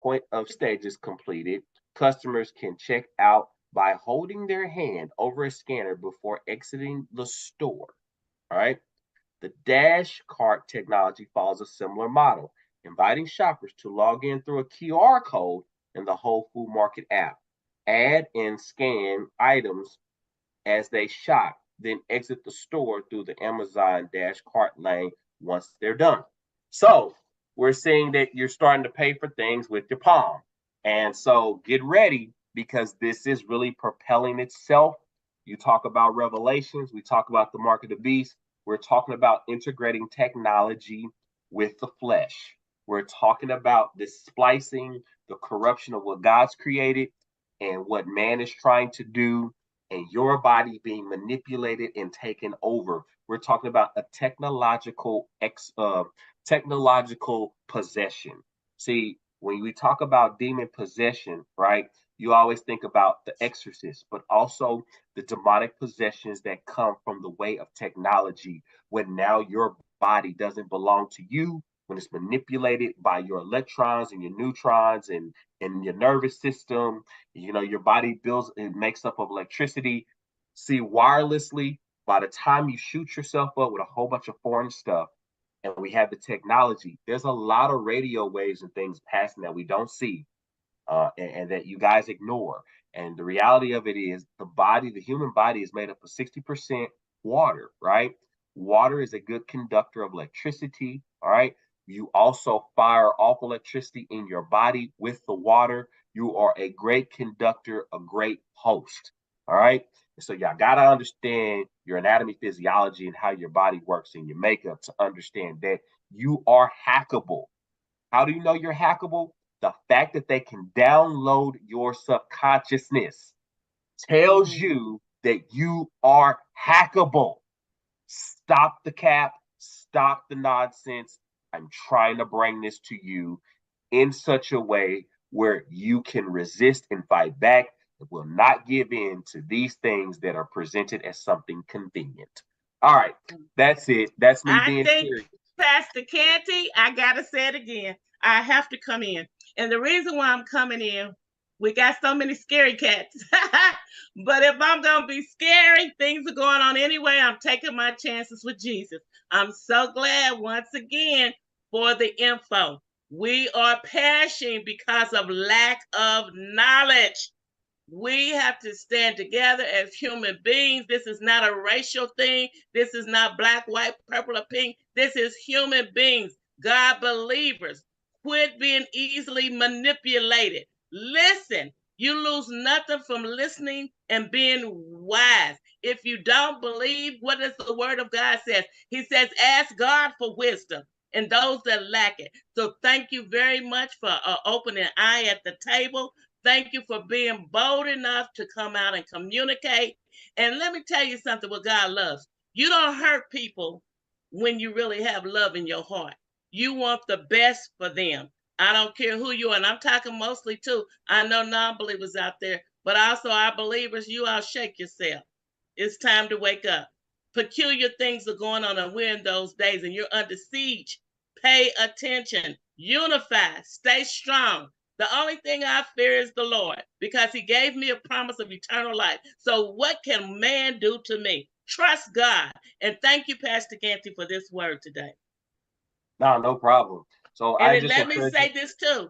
point of stage is completed, customers can check out by holding their hand over a scanner before exiting the store. All right. The Dash Cart technology follows a similar model, inviting shoppers to log in through a QR code in the Whole Food Market app, add and scan items as they shop, then exit the store through the Amazon Dash Cart lane once they're done. So we're seeing that you're starting to pay for things with your palm. And so get ready because this is really propelling itself. You talk about revelations, we talk about the mark of the beast. We're talking about integrating technology with the flesh. We're talking about the splicing, the corruption of what God's created and what man is trying to do, and your body being manipulated and taken over. We're talking about a technological possession. See, when we talk about demon possession, right? You always think about the exorcist, but also the demonic possessions that come from the way of technology, when now your body doesn't belong to you, when it's manipulated by your electrons and your neutrons and your nervous system. Your body builds it makes up of electricity. See, wirelessly, by the time you shoot yourself up with a whole bunch of foreign stuff, and we have the technology, there's a lot of radio waves and things passing that we don't see, and that you guys ignore. And the reality of it is the human body is made up of 60% water, right? Water is a good conductor of electricity, all right? You also fire off electricity in your body with the water. You are a great conductor, a great host, all right? So y'all gotta understand your anatomy, physiology, and how your body works and your makeup to understand that you are hackable. How do you know you're hackable? The fact that they can download your subconsciousness tells you that you are hackable. Stop the cap, stop the nonsense. I'm trying to bring this to you in such a way where you can resist and fight back and will not give in to these things that are presented as something convenient. All right, that's it. That's me I being think, serious. Pastor Canty, I got to say it again. I have to come in. And the reason why I'm coming in, we got so many scary cats. But if I'm going to be scary, things are going on anyway. I'm taking my chances with Jesus. I'm so glad once again for the info. We are perishing because of lack of knowledge. We have to stand together as human beings. This is not a racial thing. This is not black, white, purple, or pink. This is human beings, God believers. Quit being easily manipulated. Listen. You lose nothing from listening and being wise. If you don't believe, what does the word of God says? He says, ask God for wisdom and those that lack it. So thank you very much for opening an eye at the table. Thank you for being bold enough to come out and communicate. And let me tell you something what God loves. You don't hurt people when you really have love in your heart. You want the best for them. I don't care who you are. And I'm talking mostly to, I know non believers out there, but also our believers, you all shake yourself. It's time to wake up. Peculiar things are going on, and we're in those days, and you're under siege. Pay attention. Unify. Stay strong. The only thing I fear is the Lord because he gave me a promise of eternal life. So, what can man do to me? Trust God. And thank you, Pastor Canty, for this word today. No problem. So And I then just let me encourage you. say this too,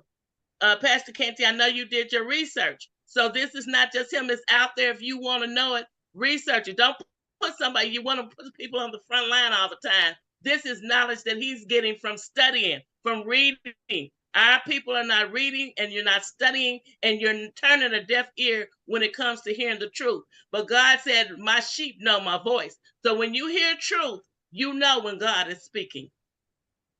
Pastor Canty, I know you did your research. So, this is not just him, it's out there. If you want to know it, research it. Don't put somebody, you want to put people on the front line all the time. This is knowledge that he's getting from studying, from reading. Our people are not reading and you're not studying and you're turning a deaf ear when it comes to hearing the truth. But God said, my sheep know my voice. So when you hear truth, you know when God is speaking.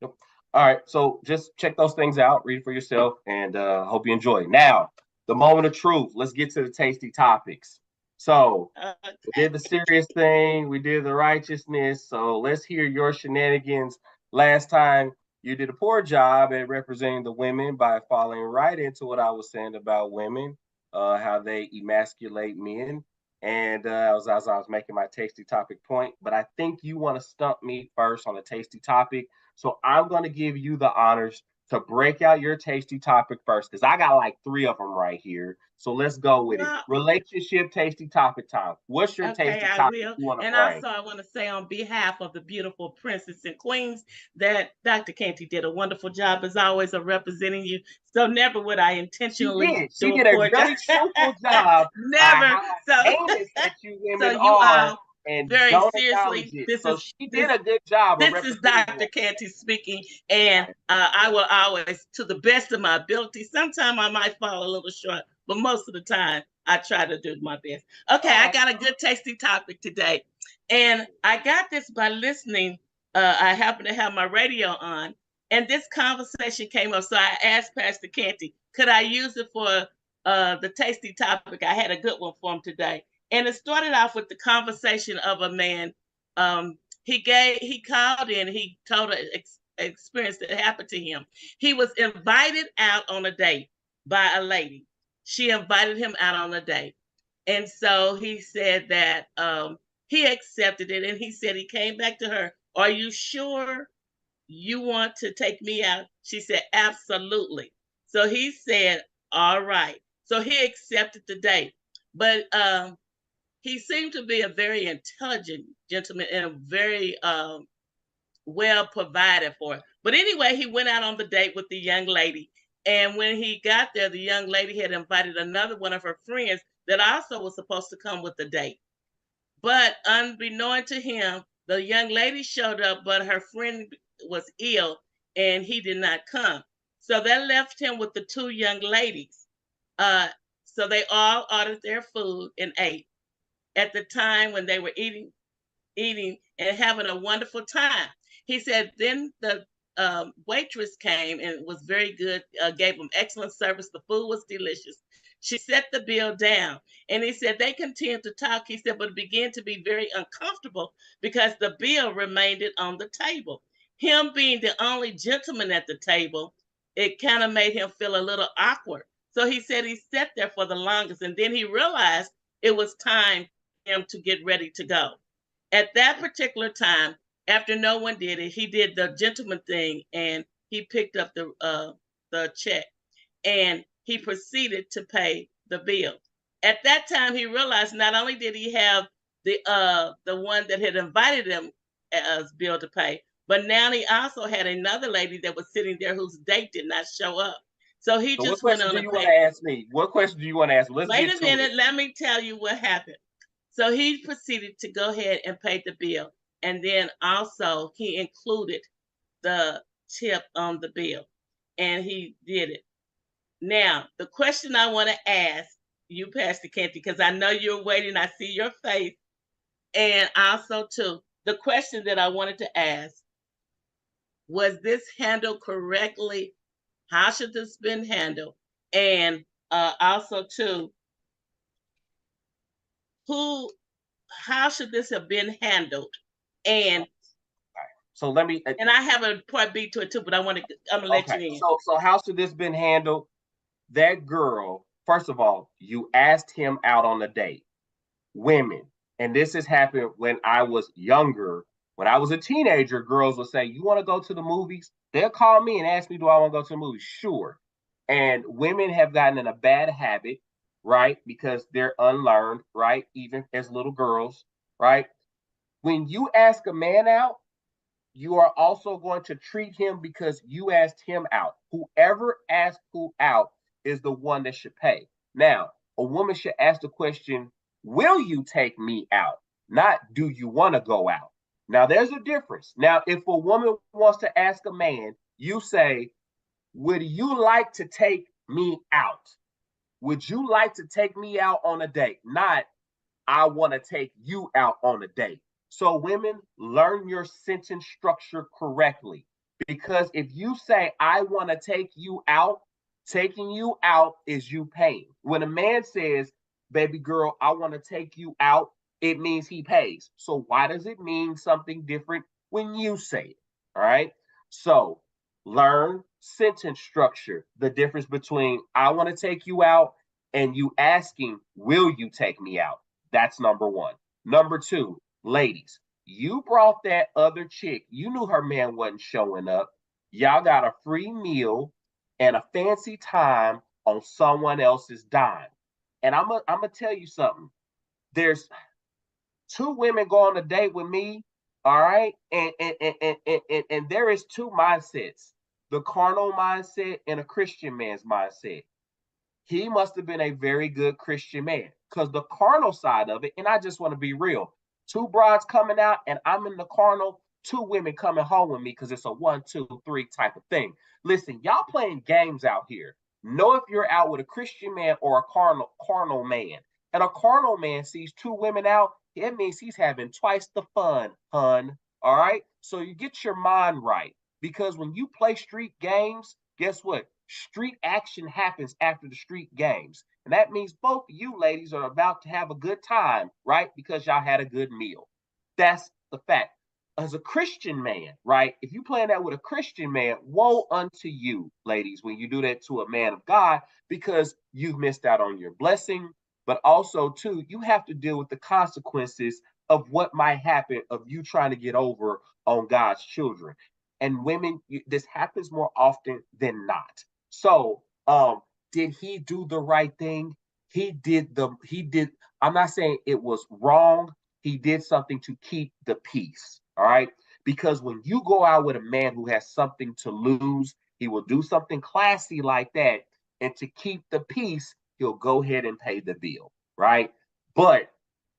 Yep. All right, so just check those things out, read it for yourself, and hope you enjoy. Now, the moment of truth. Let's get to the tasty topics. So we Okay. did the serious thing, we did the righteousness. So let's hear your shenanigans. Last time you did a poor job at representing the women by falling right into what I was saying about women, how they emasculate men. And as I was making my tasty topic point, but I think you want to stump me first on a tasty topic. So I'm going to give you the honors to break out your tasty topic first, because I got like 3 of them right here. So let's go with it. Well, Relationship tasty topic time. What's your okay, tasty I topic will. you want to And bring? also, I want to say on behalf of the beautiful princess and queens that Dr. Canty did a wonderful job as always of representing you. So never would I She intentionally did. She do a did a poor job. really truthful job by Never. how So, heinous that you so women you are all and very don't acknowledge seriously. it. This So is she did this a good job of this is representing you Dr. on Canty speaking, and that. I will always, to the best of my ability, sometimes I might fall a little short, but most of the time I try to do my best. Okay, All I right. got a good tasty topic today, and I got this by listening. I happen to have my radio on, and this conversation came up, so I asked Pastor Canty, could I use it for the tasty topic? I had a good one for him today, and it started off with the conversation of a man. Um, he called in. He told an experience that happened to him. He was invited out on a date by a lady. She invited him out on a date, and so he said that he accepted it, and he said he came back to her. Are you sure you want to take me out? She said, absolutely. So he said, all right. So he accepted the date, but he seemed to be a very intelligent gentleman and very well provided for. But anyway, he went out on the date with the young lady. And when he got there, the young lady had invited another one of her friends that also was supposed to come with the date. But unbeknown to him, the young lady showed up, but her friend was ill and he did not come. So that left him with the 2 young ladies. Uh, so they all ordered their food and ate. At the time when they were eating and having a wonderful time. He said then the waitress came and was very good, gave them excellent service. The food was delicious. She set the bill down, and he said they continued to talk. He said, but it began to be very uncomfortable because the bill remained on the table. Him being the only gentleman at the table, it kind of made him feel a little awkward. So he said he sat there for the longest, and then he realized it was time for him to get ready to go. At that particular time, after no one did it, he did the gentleman thing and he picked up the check and he proceeded to pay the bill. At that time, he realized not only did he have the one that had invited him as bill to pay, but now he also had another lady that was sitting there whose date did not show up. So he So what just went question on do and you want to paid. ask me? What question do you want to ask me? Let's Wait get a to it. minute, let me tell you what happened. So he proceeded to go ahead and pay the bill. And then also he included the tip on the bill. And he did it. Now, the question I want to ask you, Pastor Canty, because I know you're waiting, I see your face. And also, too, the question that I wanted to ask, was this handled correctly? How should this been handled? And also, too, who how should this have been handled? And So let me. I have a part B to it too, but I'm gonna let Okay. you in. So how should this been handled? That girl. First of all, you asked him out on a date. Women, and this has happened when I was younger. When I was a teenager, girls would say, "You want to go to the movies?" They'll call me and ask me, "Do I want to go to the movies?" Sure. And women have gotten in a bad habit, right? Because they're unlearned, right? Even as little girls, right? When you ask a man out, you are also going to treat him because you asked him out. Whoever asked who out is the one that should pay. Now, a woman should ask the question, will you take me out? Not, do you want to go out? Now, there's a difference. Now, if a woman wants to ask a man, you say, would you like to take me out? Would you like to take me out on a date? Not, I want to take you out on a date. So, women, learn your sentence structure correctly. Because if you say, I want to take you out, taking you out is you paying. When a man says, baby girl, I want to take you out, it means he pays. So, why does it mean something different when you say it? All right. So, learn sentence structure, the difference between I want to take you out and you asking, will you take me out? That's number one. Number two, ladies, you brought that other chick. You knew her man wasn't showing up. Y'all got a free meal and a fancy time on someone else's dime. And I'm gonna tell you something. There's two women go on a date with me, all right, and there is two mindsets: the carnal mindset and a Christian man's mindset. He must have been a very good Christian man, because the carnal side of it, and I just want to be real, two brides coming out and I'm in the carnal, two women coming home with me because it's a 1, 2, 3 type of thing. Listen, y'all playing games out here. Know if you're out with a Christian man or a carnal man. And a carnal man sees two women out, it means he's having twice the fun, hun. All right. So you get your mind right. Because when you play street games, guess what? Street action happens after the street games. And that means both of you ladies are about to have a good time, right? Because y'all had a good meal. That's the fact. As a Christian man, right? If you playing that with a Christian man, woe unto you, ladies, when you do that to a man of God, because you've missed out on your blessing. But also, too, you have to deal with the consequences of what might happen of you trying to get over on God's children. And women, this happens more often than not. So, did he do the right thing? He did. I'm not saying it was wrong. He did something to keep the peace. All right. Because when you go out with a man who has something to lose, he will do something classy like that. And to keep the peace, he'll go ahead and pay the bill. Right. But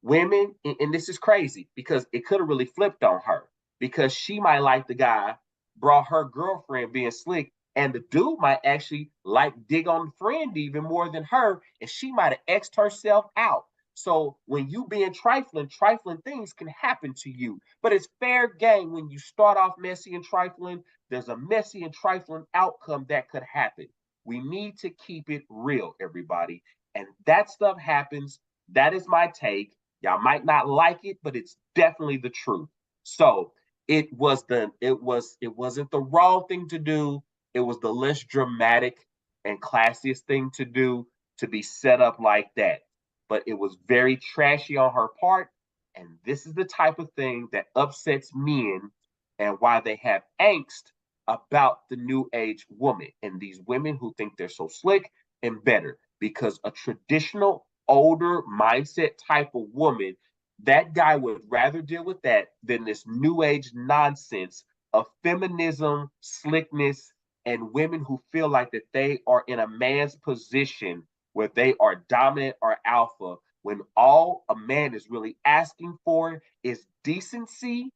women, and this is crazy because it could have really flipped on her, because she might like the guy, brought her girlfriend being slick, and the dude might actually like dig on the friend even more than her, and she might have X'd herself out. So when you being trifling, trifling things can happen to you. But it's fair game when you start off messy and trifling. There's a messy and trifling outcome that could happen. We need to keep it real, everybody. And that stuff happens. That is my take. Y'all might not like it, but it's definitely the truth. So it wasn't the wrong thing to do. It was the less dramatic and classiest thing to do, to be set up like that. But it was very trashy on her part. And this is the type of thing that upsets men, and why they have angst about the new age woman and these women who think they're so slick and better. Because a traditional older mindset type of woman, that guy would rather deal with that than this new age nonsense of feminism, slickness, and women who feel like that they are in a man's position where they are dominant or alpha, when all a man is really asking for is decency,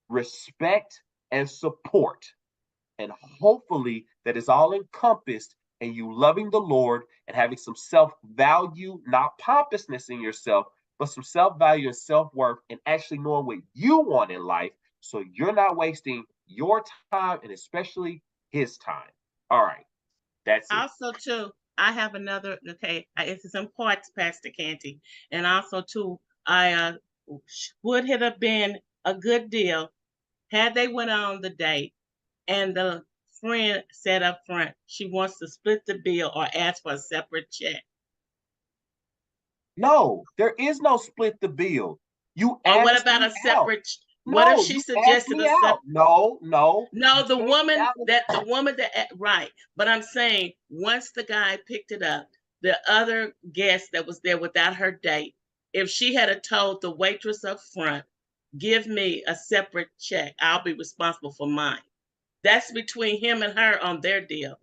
respect, and support. And hopefully that is all encompassed in you loving the Lord and having some self-value, not pompousness in yourself, but some self-value and self-worth, and actually knowing what you want in life, so you're not wasting your time and especially his time. All right, that's it. Also, too, I have another. Okay, it's some parts, Pastor Canty, and also too, I would it have been a good deal had they went on the date and the friend said up front she wants to split the bill or ask for a separate check. No, there is no split the bill. You Or what asked about me a out. separate? What if No, she you asked suggested me a out. separate? No, no, you No, can't balance. right. But I'm saying once the guy picked it up, the other guest that was there without her date, if she had a told the waitress up front, give me a separate check, I'll be responsible for mine. That's between him and her on their deal.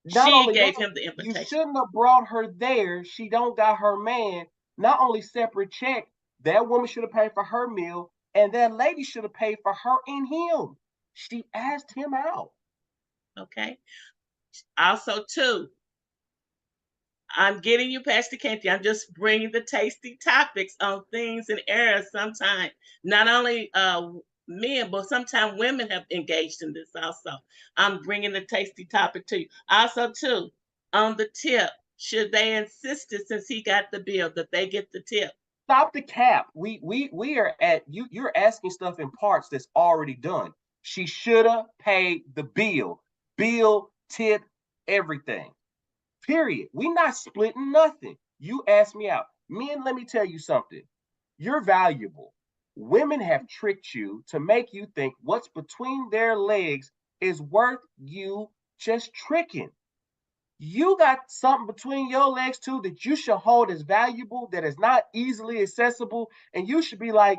Not She only that, gave him the you invitation. shouldn't have brought her there. She don't got her man. Not only separate check, that woman should have paid for her meal, and that lady should have paid for her and him. She asked him out. Okay. Also, too, I'm getting you, Pastor Canty. I'm just bringing the tasty topics on things and errors. Sometimes not only men, but sometimes women have engaged in this also. I'm bringing the tasty topic to you. Also, too, on the tip, should they insist it since he got the bill that they get the tip? Stop the cap. We are at you. You're asking stuff in parts that's already done. She should have paid the bill, tip, everything. Period. We not splitting nothing. You asked me out. Men, let me tell you something. You're valuable. Women have tricked you to make you think what's between their legs is worth you just tricking. You got something between your legs too that you should hold as valuable, that is not easily accessible, and you should be like,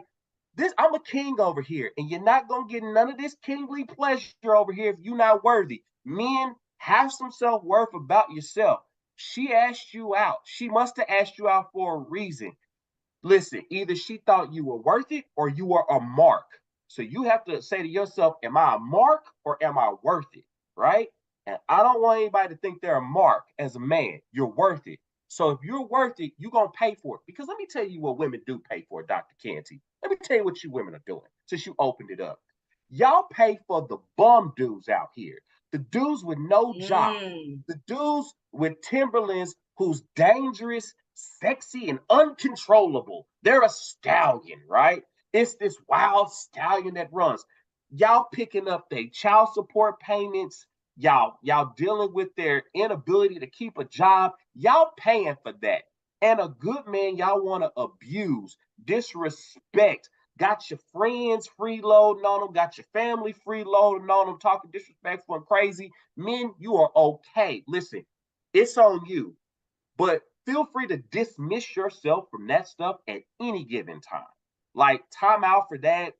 this, I'm a king over here, and you're not gonna get none of this kingly pleasure over here if you're not worthy. Men, have some self-worth about yourself. She asked you out. She must have asked you out for a reason. Listen, either she thought you were worth it or you were a mark. So you have to say to yourself, am I a mark or am I worth it? Right? And I don't want anybody to think they're a mark as a man. You're worth it. So if you're worth it, you're going to pay for it. Because let me tell you what women do pay for, Dr. Canty. Let me tell you what you women are doing since you opened it up. Y'all pay for the bum dudes out here, the dudes with no job, the dudes with Timberlands who's dangerous, sexy, and uncontrollable. They're a stallion, right? It's this wild stallion that runs. Y'all picking up their child support payments. Y'all dealing with their inability to keep a job. Y'all paying for that. And a good man y'all want to abuse, disrespect, got your friends freeloading on them, got your family freeloading on them, talking disrespectful and crazy. Men, you are okay. Listen, it's on you. But feel free to dismiss yourself from that stuff at any given time. Like, time out for that.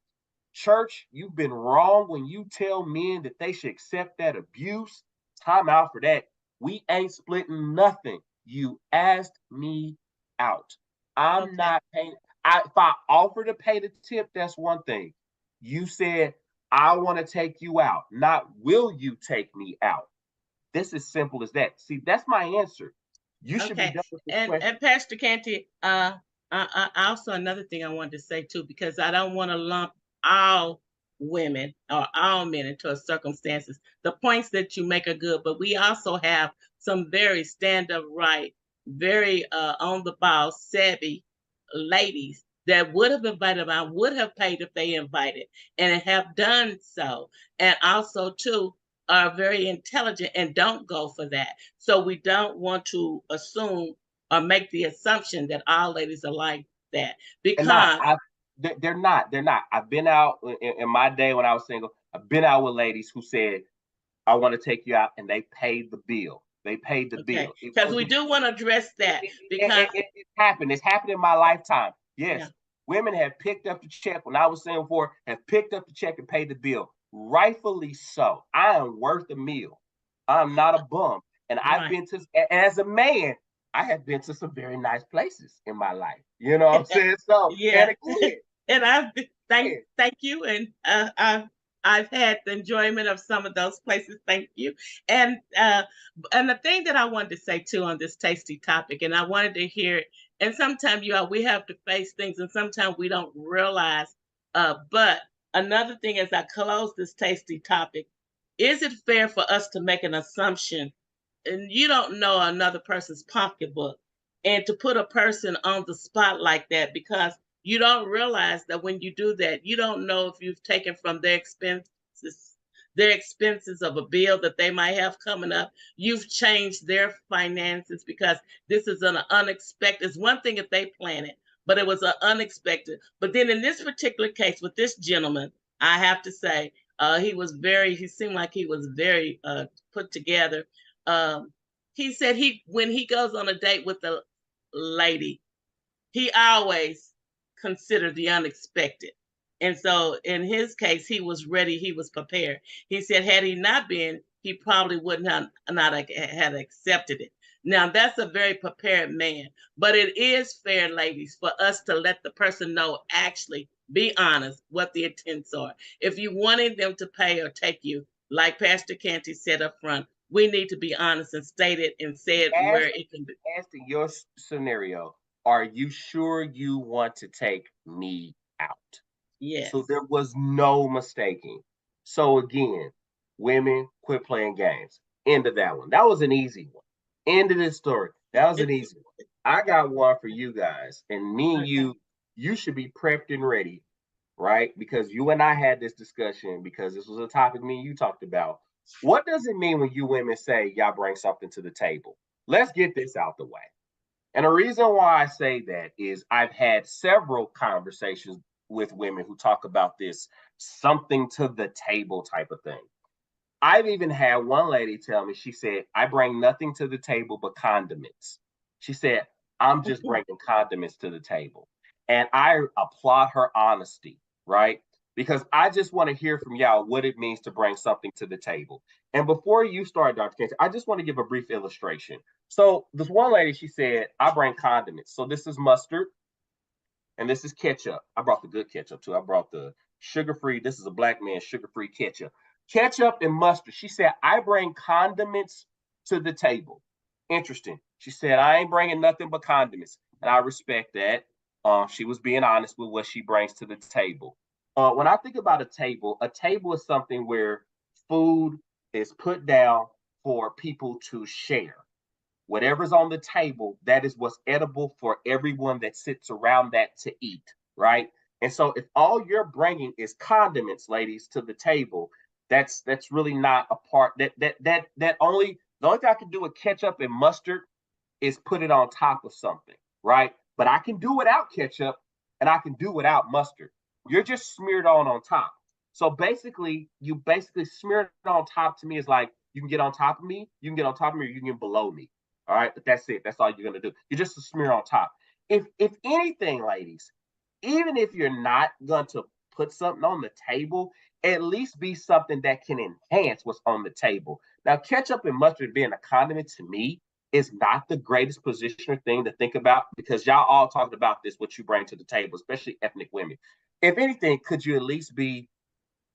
Church, you've been wrong when you tell men that they should accept that abuse. Time out for that. We ain't splitting nothing. You asked me out. I'm not paying. If I offer to pay the tip, that's one thing. You said, I want to take you out, not will you take me out? This is simple as that. See, that's my answer. You should be done with this question. And Pastor Canty, also another thing I wanted to say too, because I don't want to lump all women or all men into a circumstances. The points that you make are good, but we also have some very stand up right, very on the ball, savvy ladies that would have invited, I would have paid if they invited, and have done so. And also too, are very intelligent and don't go for that. So we don't want to assume or make the assumption that all ladies are like that, And because they're not. They're not. I've been out in my day when I was single. I've been out with ladies who said, "I want to take you out," and they paid the bill. They paid the bill. Because we do want to address that, because it happened. It's happened in my lifetime. Yes, women have picked up the check when I was single for, have picked up the check and paid the bill. Rightfully so. I am worth a meal. I'm not a bum. And I've been to, as a man, I have been to some very nice places in my life. You know what I'm saying? So, yeah. And again, and I've thank you. And I've had the enjoyment of some of those places. Thank you. And the thing that I wanted to say too on this tasty topic, and I wanted to hear it, and sometimes we have to face things, and sometimes we don't realize. But another thing, as I close this tasty topic, is it fair for us to make an assumption, and you don't know another person's pocketbook, and to put a person on the spot like that, because you don't realize that when you do that, you don't know if you've taken from their expenses of a bill that they might have coming up. You've changed their finances, because this is an unexpected. It's one thing if they plan it, but it was an unexpected. But then in this particular case with this gentleman, I have to say, he seemed like he was very put together. He said when he goes on a date with a lady, he always considered the unexpected. And so in his case, he was ready, he was prepared. He said, had he not been, he probably wouldn't have not had accepted it. Now, that's a very prepared man. But it is fair, ladies, for us to let the person know, actually, be honest, what the intents are. If you wanted them to pay or take you, like Pastor Canty said up front, we need to be honest and state it and say it where it can be. As to your scenario, are you sure you want to take me out? Yes. So there was no mistaking. So again, women, quit playing games. End of that one. That was an easy one. End of this story. That was an easy one. I got one for you guys. And me and you should be prepped and ready, right? Because you and I had this discussion, because this was a topic me and you talked about. What does it mean when you women say y'all bring something to the table? Let's get this out the way. And the reason why I say that is I've had several conversations with women who talk about this something to the table type of thing. I've even had one lady tell me, she said, I bring nothing to the table but condiments. She said, I'm just bringing condiments to the table. And I applaud her honesty, right? Because I just want to hear from y'all what it means to bring something to the table. And before you start, Dr. Canty, I just want to give a brief illustration. So this one lady, she said, I bring condiments. So this is mustard and this is ketchup. I brought the good ketchup too. I brought the sugar-free. This is a black man sugar-free ketchup. Ketchup and mustard. She said, I bring condiments to the table. Interesting. She said, I ain't bringing nothing but condiments. And I respect that. She was being honest with what she brings to the table. When I think about a table is something where food is put down for people to share. Whatever's on the table, that is what's edible for everyone that sits around that to eat, right? And so if all you're bringing is condiments, ladies, to the table, that's really not a part that only the only thing I can do with ketchup and mustard is put it on top of something, right? But I can do without ketchup and I can do without mustard. You're just smeared on top. So basically, you basically smear it on top to me is like you can get on top of me, you can get on top of me, or you can get below me. All right, but that's it. That's all you're gonna do. You're just a smear on top. If anything, ladies, even if you're not going to put something on the table, at least be something that can enhance what's on the table. Now, ketchup and mustard being a condiment to me is not the greatest positioner thing to think about because y'all all talked about this, what you bring to the table, especially ethnic women. If anything, could you at least be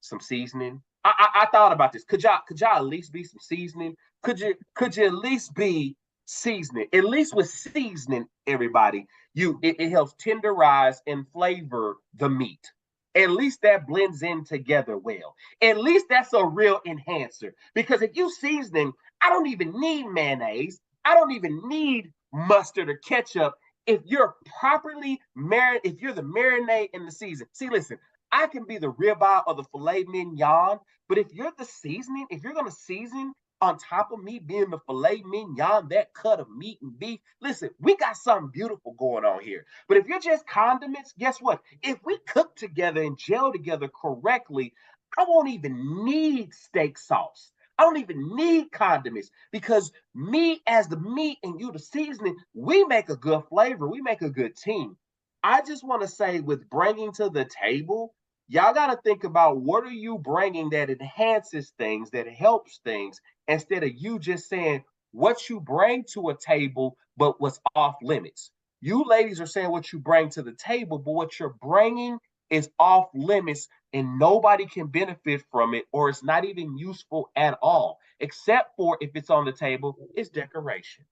some seasoning? I thought about this. Could y'all at least be some seasoning? Could you at least be seasoning? At least with seasoning, everybody, it helps tenderize and flavor the meat. At least that blends in together well. At least that's a real enhancer. Because if you seasoning, I don't even need mayonnaise. I don't even need mustard or ketchup. If you're properly marinated, if you're the marinade in the season. See, listen, I can be the ribeye or the filet mignon, but if you're the seasoning, if you're gonna season on top of me being the filet mignon, that cut of meat and beef, listen, we got something beautiful going on here. But if you're just condiments, guess what? If we cook together and gel together correctly, I won't even need steak sauce. I don't even need condiments because me as the meat and you the seasoning, we make a good flavor. We make a good team. I just want to say with bringing to the table, y'all got to think about what are you bringing that enhances things, that helps things, instead of you just saying what you bring to a table, but what's off limits. You ladies are saying what you bring to the table, but what you're bringing is off limits and nobody can benefit from it or it's not even useful at all, except for if it's on the table, it's decoration.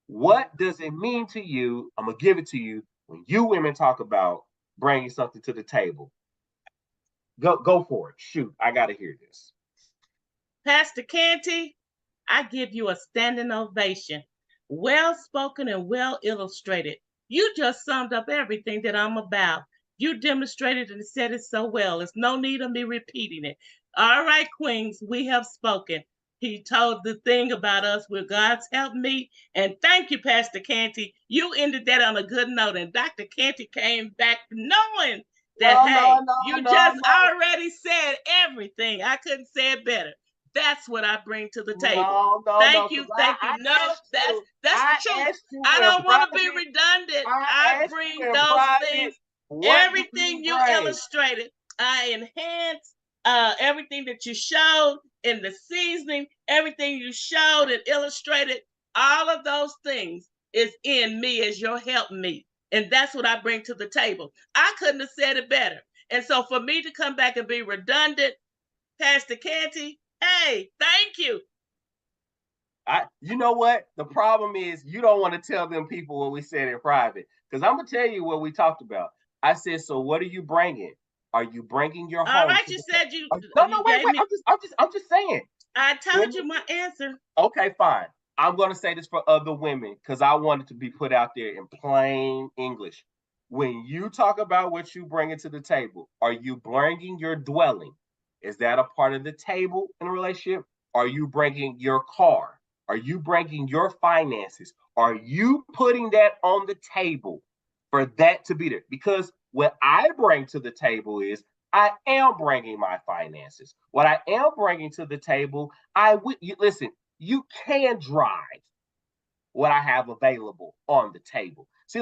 What does it mean to you? I'm going to give it to you when you women talk about bringing something to the table. Go for it. Shoot, I got to hear this. Pastor Canty, I give you a standing ovation. Well spoken and well illustrated. You just summed up everything that I'm about. You demonstrated and said it so well. There's no need of me repeating it. All right, Queens, we have spoken. He told the thing about us where God's helped me. And thank you, Pastor Canty. You ended that on a good note. And Dr. Canty came back knowing that, hey, you just already said everything. I couldn't say it better. That's what I bring to the table. Thank you. No, that's the truth. I don't want to be redundant. I bring those things. Everything you illustrated, I enhance everything that you showed in the seasoning, everything you showed and illustrated, all of those things is in me as your helpmeet. And that's what I bring to the table. I couldn't have said it better. And so for me to come back and be redundant, Pastor Canty, hey, thank you. You know what? The problem is you don't want to tell them people what we said in private. Because I'm going to tell you what we talked about. I said, so what are you bringing? Are you bringing your home? All right, you said you. No, wait. I'm just saying. I told you my answer. Okay, fine. I'm going to say this for other women because I want it to be put out there in plain English. When you talk about what you bring to the table, are you bringing your dwelling? Is that a part of the table in a relationship? Are you bringing your car? Are you bringing your finances? Are you putting that on the table for that to be there? Because what I bring to the table is I am bringing my finances. What I am bringing to the table, listen, you can drive what I have available on the table. See,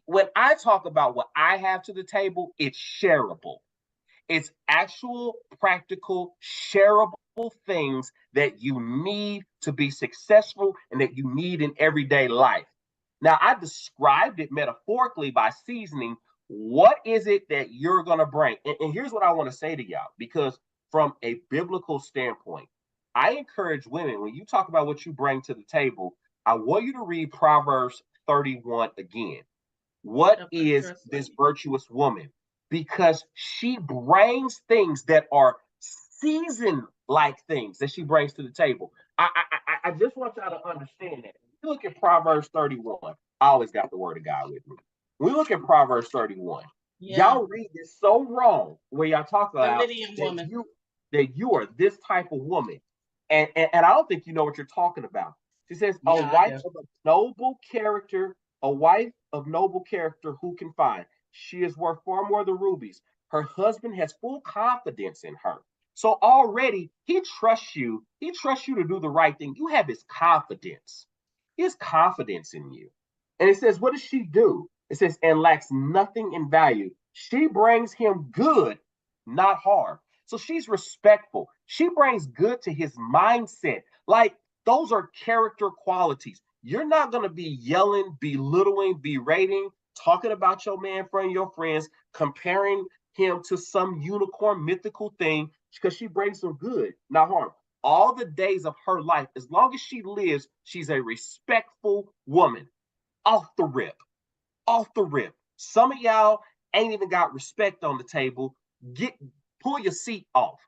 when I talk about what I have to the table, it's shareable. It's actual, practical, shareable things that you need to be successful and that you need in everyday life. Now, I described it metaphorically by seasoning. What is it that you're going to bring? And here's what I want to say to y'all, because from a biblical standpoint, I encourage women, when you talk about what you bring to the table, I want you to read Proverbs 31 again. What is this virtuous woman? Because she brings things that are seasoned like things that she brings to the table. I just want y'all to understand that. You look at Proverbs 31. I always got the word of God with me. When we look at Proverbs 31, y'all read this so wrong where y'all talk about that you are this type of woman. And I don't think you know what you're talking about. She says, a wife of a noble character, a wife of noble character who can find. She is worth far more than rubies. Her husband has full confidence in her. So already he trusts you. He trusts you to do the right thing. You have his confidence. He has confidence in you. And it says, what does she do? It says, and lacks nothing in value. She brings him good, not harm. So she's respectful. She brings good to his mindset. Like, those are character qualities. You're not going to be yelling, belittling, berating, talking about your man in front of your friends, comparing him to some unicorn mythical thing, because she brings some good, not harm. All the days of her life, as long as she lives, she's a respectful woman. Off the rip. Off the rip. Some of y'all ain't even got respect on the table. Pull your seat off.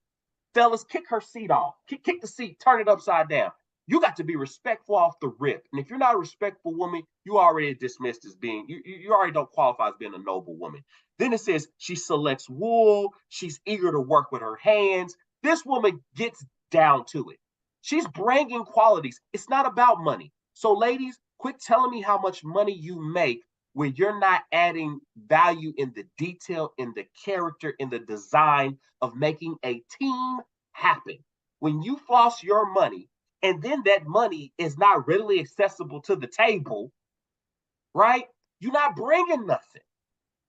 Fellas, kick her seat off. Kick the seat, turn it upside down. You got to be respectful off the rip. And if you're not a respectful woman, you already dismissed as being, you already don't qualify as being a noble woman. Then it says she selects wool. She's eager to work with her hands. This woman gets down to it. She's bringing qualities. It's not about money. So ladies, quit telling me how much money you make when you're not adding value in the detail, in the character, in the design of making a team happen. When you floss your money, and then that money is not readily accessible to the table, right? You're not bringing nothing.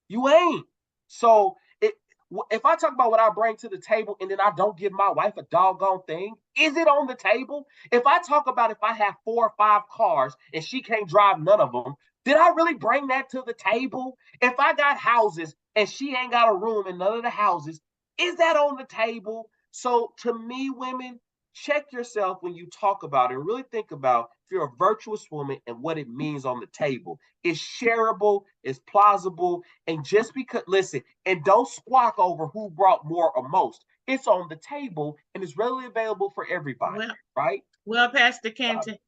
You ain't. So if I talk about what I bring to the table and then I don't give my wife a doggone thing, is it on the table? If I talk about if I have 4 or 5 cars and she can't drive none of them, did I really bring that to the table? If I got houses and she ain't got a room in none of the houses, is that on the table? So to me, women, check yourself when you talk about it and really think about if you're a virtuous woman and what it means on the table. It's shareable, it's plausible, and just because, listen, and don't squawk over who brought more or most. It's on the table and it's readily available for everybody, right? Well, Pastor Canty,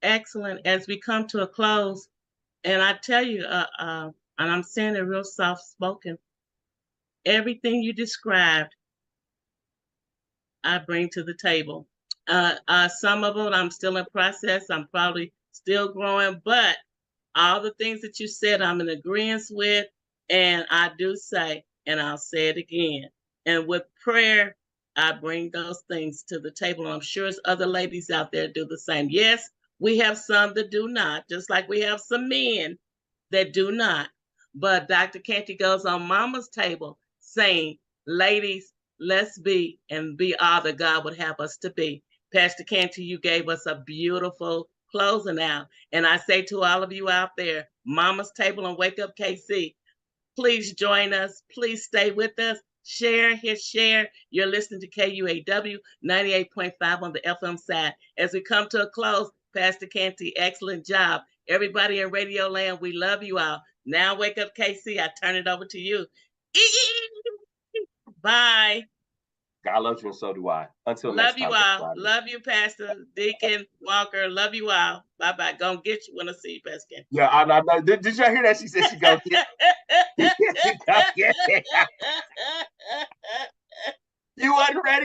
excellent. As we come to a close, and I tell you, and I'm saying it real soft-spoken, everything you described, I bring to the table. Some of it I'm still in process. I'm probably still growing, but all the things that you said, I'm in agreement with. And I do say, and I'll say it again, and with prayer, I bring those things to the table. And I'm sure there's other ladies out there do the same. Yes, we have some that do not, just like we have some men that do not. But Dr. Canty goes on Mama's table saying, ladies, let's be and be all that God would have us to be. Pastor Canty, you gave us a beautiful closing out. And I say to all of you out there, Mama's Table and Wake Up KC, please join us. Please stay with us. Share, hit share. You're listening to KUAW 98.5 on the FM side. As we come to a close, Pastor Canty, excellent job. Everybody in Radio Land, we love you all. Now, Wake Up KC, I turn it over to you. Bye. God loves you and so do I. Until next time. Love you all. Love you, Pastor Deacon Walker. Love you all. Bye-bye. Gonna get you when I see you, Pastor Canty. Yeah, I know. Did y'all hear that? She said she gonna get You wasn't ready.